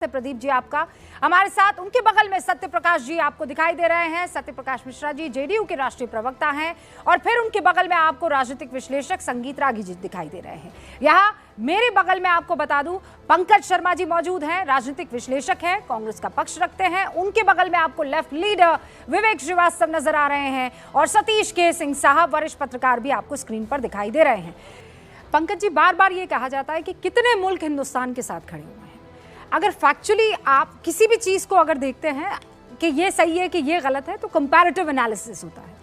प्रदीप जी आपका हमारे साथ, उनके बगल में सत्य प्रकाश जी आपको दिखाई दे रहे हैं। सत्य प्रकाश मिश्रा जी जेडीयू के राष्ट्रीय प्रवक्ता हैं और फिर उनके बगल में आपको राजनीतिक विश्लेषक संगीत रागी जी दिखाई दे रहे हैं। यहाँ मेरे बगल में आपको बता दूं पंकज शर्मा जी मौजूद हैं, राजनीतिक विश्लेषक हैं, कांग्रेस का पक्ष रखते हैं। उनके बगल में आपको लेफ्ट लीडर विवेक श्रीवास्तव नजर आ रहे हैं और सतीश के सिंह साहब वरिष्ठ पत्रकार भी आपको स्क्रीन पर दिखाई दे रहे हैं। पंकज जी, बार बार ये कहा जाता है कि कितने मुल्क हिंदुस्तान के साथ खड़े हुए हैं। अगर फैक्चुअली आप किसी भी चीज़ को अगर देखते हैं कि ये सही है कि ये गलत है तो कंपैरेटिव एनालिसिस होता है।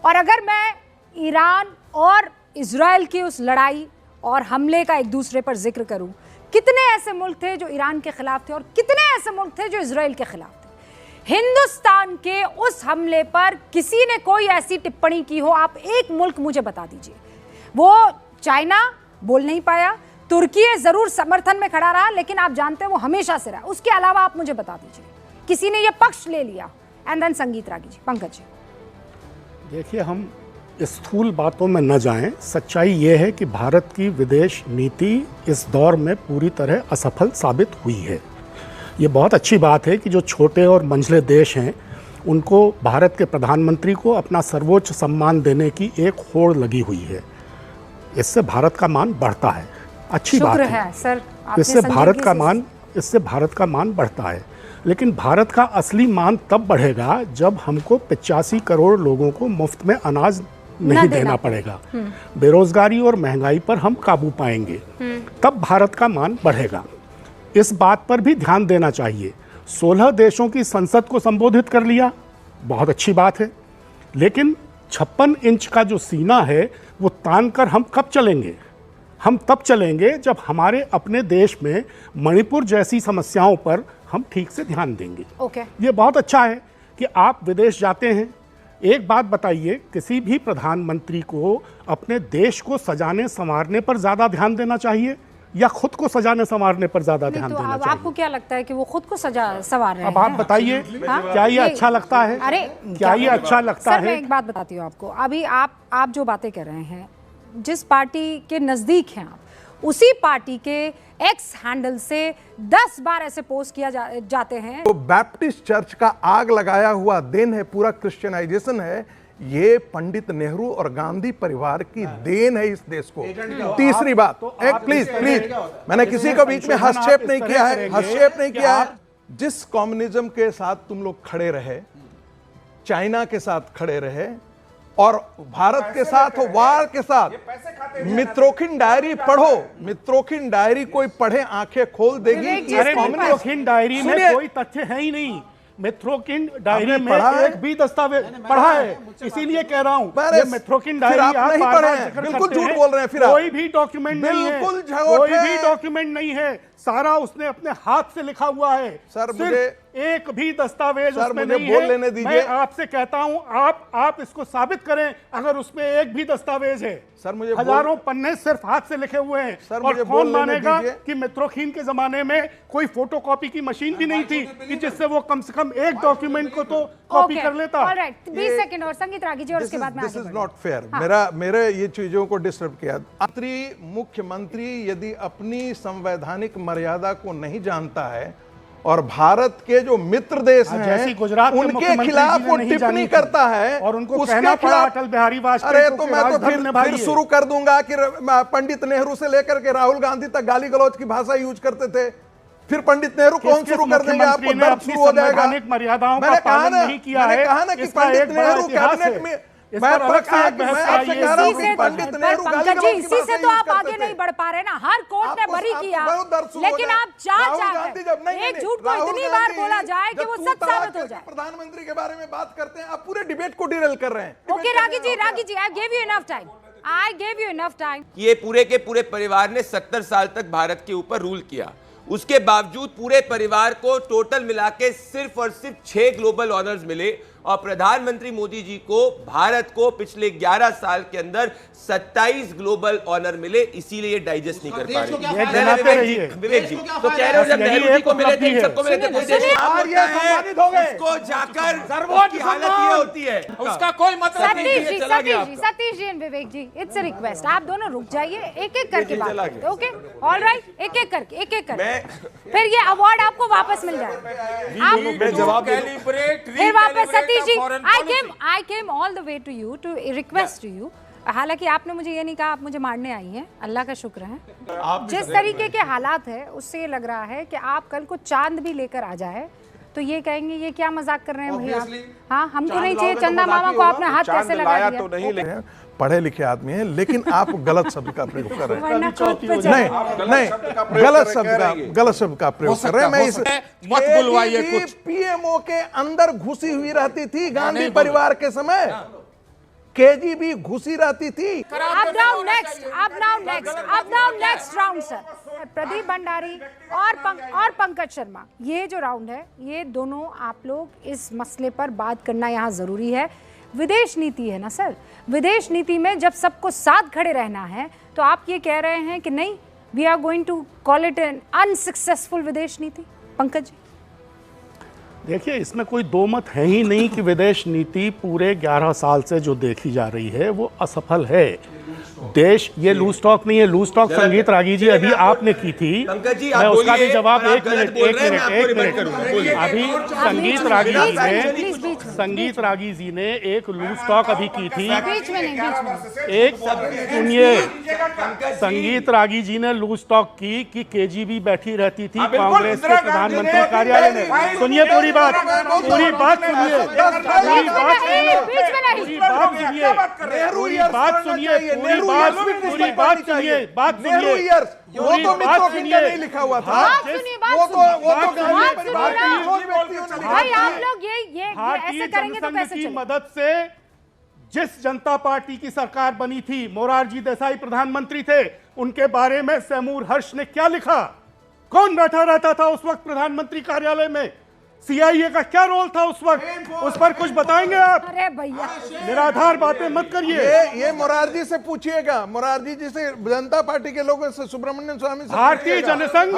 और अगर मैं ईरान और इजराइल की उस लड़ाई और हमले का एक दूसरे पर जिक्र करूं, कितने ऐसे मुल्क थे जो ईरान के खिलाफ थे और कितने ऐसे मुल्क थे जो इजराइल के खिलाफ थे। हिंदुस्तान के उस हमले पर किसी ने कोई ऐसी टिप्पणी की हो, आप एक मुल्क मुझे बता दीजिए। वो चाइना बोल नहीं पाया, तुर्की जरूर समर्थन में खड़ा रहा, लेकिन आप जानते हैं वो हमेशा से रहा। उसके अलावा आप मुझे बता दीजिए किसी ने ये पक्ष ले लिया। एंड देन संगीत रागी जी। पंकज जी देखिए, हम स्थूल बातों में न जाएं। सच्चाई ये है कि भारत की विदेश नीति इस दौर में पूरी तरह असफल साबित हुई है। ये बहुत अच्छी बात है कि जो छोटे और मंझले देश हैं उनको भारत के प्रधानमंत्री को अपना सर्वोच्च सम्मान देने की एक होड़ लगी हुई है। इससे भारत का मान बढ़ता है, अच्छी बात है सर। इससे भारत का मान बढ़ता है। लेकिन भारत का असली मान तब बढ़ेगा जब हमको 85 करोड़ लोगों को मुफ्त में अनाज नहीं देना पड़ेगा। बेरोजगारी और महंगाई पर हम काबू पाएंगे, तब भारत का मान बढ़ेगा। इस बात पर भी ध्यान देना चाहिए। 16 देशों की संसद को संबोधित कर लिया, बहुत अच्छी बात है। लेकिन 56 इंच का जो सीना है वो तान कर हम कब चलेंगे? हम तब चलेंगे जब हमारे अपने देश में मणिपुर जैसी समस्याओं पर हम ठीक से ध्यान देंगे। ये बहुत अच्छा है कि आप विदेश जाते हैं। एक बात बताइए, किसी भी प्रधानमंत्री को अपने देश को सजाने संवारने पर ज़्यादा ध्यान देना चाहिए या खुद को सजाने संवारने पर ज़्यादा ध्यान देना चाहिए? आपको क्या लगता है कि वो खुद को संवार रहे हैं? अब आप बताइए, क्या ये अच्छा लगता है? अरे क्या ये अच्छा लगता है? मैं एक बात बताती हूँ आपको। अभी आप जो बातें कर रहे हैं, जिस पार्टी के नजदीक हैं आप, उसी पार्टी के एक्स हैंडल से 10 बार ऐसे पोस्ट किया जाते हैं। तो बैप्टिस्ट चर्च का आग लगाया हुआ देन है, पूरा क्रिश्चियनाइजेशन है। ये पंडित नेहरू और गांधी परिवार की देन है इस देश को। तीसरी बात, एक प्लीज मैंने किसी को बीच में हस्तक्षेप नहीं किया है, जिस कम्युनिज्म के साथ तुम लोग खड़े रहे, चाइना के साथ खड़े रहे और भारत के साथ वार के साथ, मित्रोखिन डायरी पढ़ो। मित्रोखिन डायरी कोई पढ़े आंखें खोल देगी। अरे मित्रोखिन डायरी में कोई तथ्य है ही नहीं। मित्रोखिन डायरी में एक भी दस्तावेज पढ़ा है, इसीलिए कह रहा हूं। ये मित्रोखिन डायरी आप नहीं पढ़े हैं, बिल्कुल झूठ बोल रहे हैं। फिर कोई भी डॉक्यूमेंट नहीं है, कोई भी डॉक्यूमेंट नहीं है। सारा उसने अपने हाथ से लिखा हुआ है। सर, मुझे एक भी दस्तावेज उसमें नहीं बोल है। लेने दीजिए। मैं आपसे कहता हूं, आप इसको साबित करें अगर उसमें एक भी दस्तावेज है। सर, मुझे हजारों पन्ने सिर्फ हाथ से लिखे हुए हैं। सर, और कौन मानेगा कि मित्रोखीन के जमाने में कोई फोटोकॉपी की मशीन भी नहीं थी कि जिससे वो कम से कम एक डॉक्यूमेंट को तो कॉपी कर लेता। 20 सेकंड और संगीत रागी जी, और उसके बाद में दिस इज नॉट फेयर। मेरे ये चीजों को डिस्टर्ब किया। मुख्यमंत्री यदि अपनी संवैधानिक मर्यादा को नहीं जानता है और भारत के जो मित्र देश हैं गुजरात उनके खिलाफ वो टिप्पणी करता है और उनको कहना पड़ा अटल बिहारी वाजपेयी। अरे तो मैं तो फिर शुरू कर दूंगा कि पंडित नेहरू से लेकर के राहुल गांधी तक गाली गलौज की भाषा यूज करते थे। फिर पंडित नेहरू कौन शुरू कर देंगे? आपको दर्द शुरू हो जाएगा। मर्यादाओं का पालन नहीं किया है। मैंने कहा ना कि पंडित नेहरू कैबिनेट में, इसी से तो आप आगे नहीं बढ़ पा रहे ना। हर कोर्ट ने बरी किया, लेकिन आप एक झूठ को इतनी बार बोला जाए कि वो सच साबित हो जाए। प्रधानमंत्री के बारे में बात करते हैं, आप पूरे डिबेट को डिरेल कर रहे हैं। Okay Ragi ji, I gave you enough time. ये पूरे के पूरे परिवार ने 70 साल तक भारत के ऊपर रूल किया। उसके बावजूद पूरे परिवार को टोटल मिला के सिर्फ और सिर्फ 6 ग्लोबल ऑनर्स मिले। और प्रधानमंत्री मोदी जी को भारत को पिछले 11 साल के अंदर 27 ग्लोबल ऑनर मिले, इसीलिए डाइजेस्ट नहीं कर पा रहे। विवेक जी तो कह रहे हो जब नेहरू जी को मिले थे, इन सबको मिले थे, कोई देश उसको जाकर सर्वोच्च हालत ये होती है, उसका कोई मतलब नहीं। Satish ji and Vivek ji, it's a request, आप दोनों रुक जाइए, एक एक करके बात करते हैं, ओके? ऑलराइट, एक एक करके फिर ये अवार्ड आपको वापस मिल जाएगा। आप फिर वापस Satish ji, I came all the way to you to request to you. हालांकि आपने मुझे ये नहीं कहा आप मुझे मारने आई हैं, अल्लाह का शुक्र है। जिस तरीके के हालात है उससे ये लग रहा है कि आप कल को चांद भी लेकर आ जाए तो ये कहेंगे ये क्या मजाक कर रहे हैं भैया। हाँ, हमको नहीं चाहिए चंदा मामा को आपने हाथ कैसे लगा दिया। तो नहीं पढ़े लिखे आदमी हैं, लेकिन आप गलत शब्द का प्रयोग कर रहे हैं। नहीं, गलत शब्द का प्रयोग कर रहे हैं। मैं इस मत बुलवाइए कुछ। पीएमओ के अंदर घुसी हुई रहती थी गांधी परिवार के समय, केजीबी घुसी रहती थी। अब now next round sir, Pradeep Bhandari और पंकज शर्मा, ये जो राउंड है ये दोनों आप लोग इस मसले पर बात करना यहाँ जरूरी है। विदेश नीति है ना सर, विदेश नीति में जब सबको साथ खड़े रहना है तो आप ये कह रहे हैं कि नहीं, we are going to call it an unsuccessful विदेश नीति। पंकज जी देखिए, इसमें कोई दो मत है ही नहीं कि विदेश नीति पूरे 11 साल से जो देखी जा रही है वो असफल है। देश, ये लूज टॉक नहीं है, लूज टॉक संगीत रागी जी अभी आपने की थी, मैं उसका भी जवाब एक मिनट अभी संगीत रागी जी ने एक लूज टॉक अभी की थी। एक सुनिए, संगीत रागी जी ने लूज टॉक की कि केजीबी बैठी रहती थी कांग्रेस के प्रधानमंत्री कार्यालय में। सुनिए पूरी बात नहीं लिखा हुआ था। भाई आप लोग ये ऐसे करेंगे तो कैसे चलेगा? मदद से जिस जनता पार्टी की सरकार बनी थी, मोरारजी देसाई प्रधानमंत्री थे, उनके बारे में तैमूर हर्ष ने क्या लिखा? कौन बैठा रहता था उस वक्त प्रधानमंत्री कार्यालय में? सीआईए का क्या रोल था उस वक्त? उस पर कुछ बताएंगे आप? अरे भैया निराधार बातें मत करिए। ये मोरारजी से पूछिएगा, मोरारजी जी से, जनता पार्टी के लोगों से, सुब्रमण्यम स्वामी से, भारतीय जनसंघ,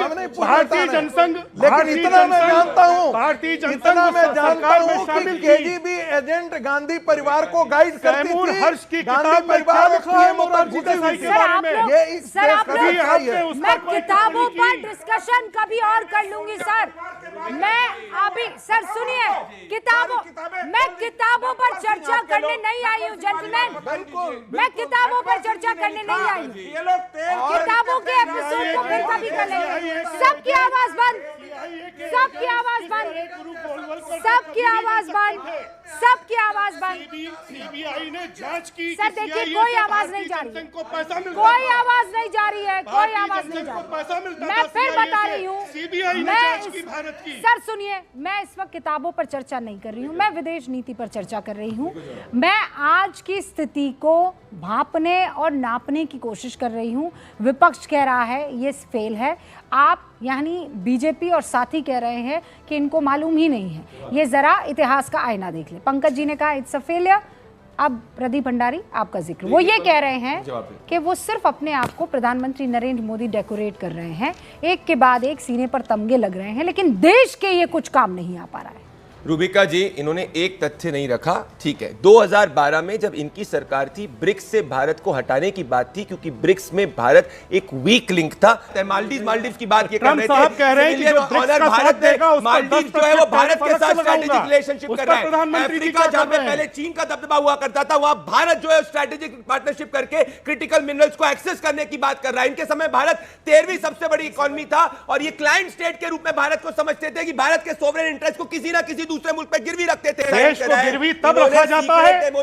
लेकिन इतना मैं जानता हूँ कि केजीबी एजेंट गांधी परिवार को गाइड करती थी। हर्ष की गांधी परिवार मैं किताबों पर डिस्कशन कभी और कर लूंगी सर। मैं अभी सर सुनिए, मैं किताबों पर चर्चा करने नहीं आई हूँ जेंटलमैन, मैं किताबों पर चर्चा करने नहीं आई हूँ। किताबों के एपिसोड को फिर कभी कर लेंगे। सबकी आवाज बंद, सबकी आवाज बंद, सबकी आवाज बंद, सबकी आवाज बंद। सीबीआई ने जांच की। सर देखिए, कोई आवाज नहीं जा रही है, कोई आवाज नहीं जा रही है, कोई आवाज नहीं जा रही। मैं फिर बता रही हूँ, सर सुनिए, मैं इस वक्त किताबों पर चर्चा नहीं कर रही हूँ, मैं विदेश नीति पर चर्चा कर रही हूँ। मैं आज की स्थिति को भांपने और नापने की कोशिश कर रही हूँ। विपक्ष कह रहा है ये फेल है, आप यानी बीजेपी और साथी कह रहे हैं कि इनको मालूम ही नहीं है। ये जरा इतिहास का आईना देख ले। पंकज जी ने कहा इट्स अ फेलियर। अब प्रदीप भंडारी आपका जिक्र, वो ये कह रहे हैं कि वो सिर्फ अपने आप को प्रधानमंत्री नरेंद्र मोदी डेकोरेट कर रहे हैं, एक के बाद एक सीने पर तमगे लग रहे हैं, लेकिन देश के ये कुछ काम नहीं आ पा रहा है। रूबिका जी, इन्होंने एक तथ्य नहीं रखा, ठीक है। 2012 में जब इनकी सरकार थी, ब्रिक्स से भारत को हटाने की बात थी, क्योंकि ब्रिक्स में भारत एक वीक लिंक था। मालदीव की बात ये कर रहे थे, कह रहे हैं कि जो ऑनर भारत देगा, मालदीव जो है वो भारत के साथ स्ट्रेटेजिक रिलेशनशिप कर रहा है। अफ्रीका जहां पे पहले चीन का दबदबा हुआ करता था, वहां भारत जो है स्ट्रेटेजिक पार्टनरशिप करके क्रिटिकल मिनरल्स को एक्सेस करने की बात कर रहा है। इनके समय भारत 13वीं सबसे बड़ी इकोनॉमी था और ये क्लाइंट स्टेट के रूप में भारत को समझते थे कि भारत के सोवरेन इंटरेस्ट को किसी ना किसी दूसरे मुल्क पे गिरवी रखते थे। देश को गिरवी तब रखा जाता है जब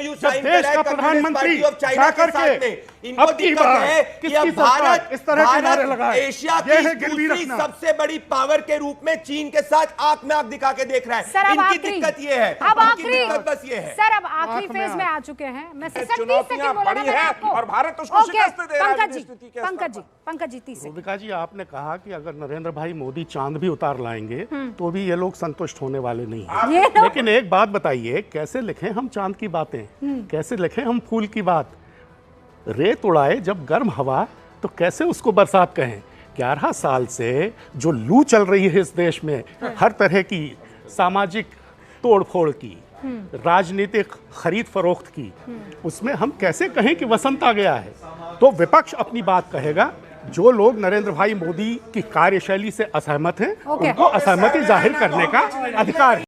देश का प्रधानमंत्री जाकर के इनको अब की दिक्कत बार है कि किसकी अब सरकार भारत इस तरह के नारे भारत लगाए? एशिया ये की है गिरवी दूसरी रखना। सबसे बड़ी पावर के रूप में चीन के साथ आंख में आंख दिखा के देख रहा है। सर अब इनकी आखिरी, दिक्कत ये है, अब इनकी आखिरी, दिक्कत बस ये है। सर अब आखिरी आंख में फेज में आंख। आ चुके हैं। मैं ये 30 चुनौतियां सेकंड बोला बड़ी ना मैंने हैं आपको। और भारत उसको ओके, शिकस्त दे रहा है पंकज जी, विदेश नीति के पंकज जी, आसपास। पंकज जी 30 सेकंड। रूबिका जी, आपने कहा कि अगर नरेंद्र भाई मोदी चांद भी उतार लाएंगे तो भी ये लोग संतुष्ट होने वाले नहीं हैं। ये लोग- लेकिन एक बात बताइए, कैसे लिखें हम चांद की बातें, कैसे लिखें हम फूल की बात? रेत उड़ाए जब गर्म हवा तो कैसे उसको बरसात कहें? 11 साल से जो लू चल रही है इस देश में, हर तरह की सामाजिक तोड़फोड़ की, राजनीतिक खरीद फरोख्त की, उसमें हम कैसे कहें कि वसंत आ गया है? तो विपक्ष अपनी बात कहेगा। जो लोग नरेंद्र भाई मोदी की कार्यशैली से असहमत हैं, ओके। उनको असहमति जाहिर करने का अधिकार है।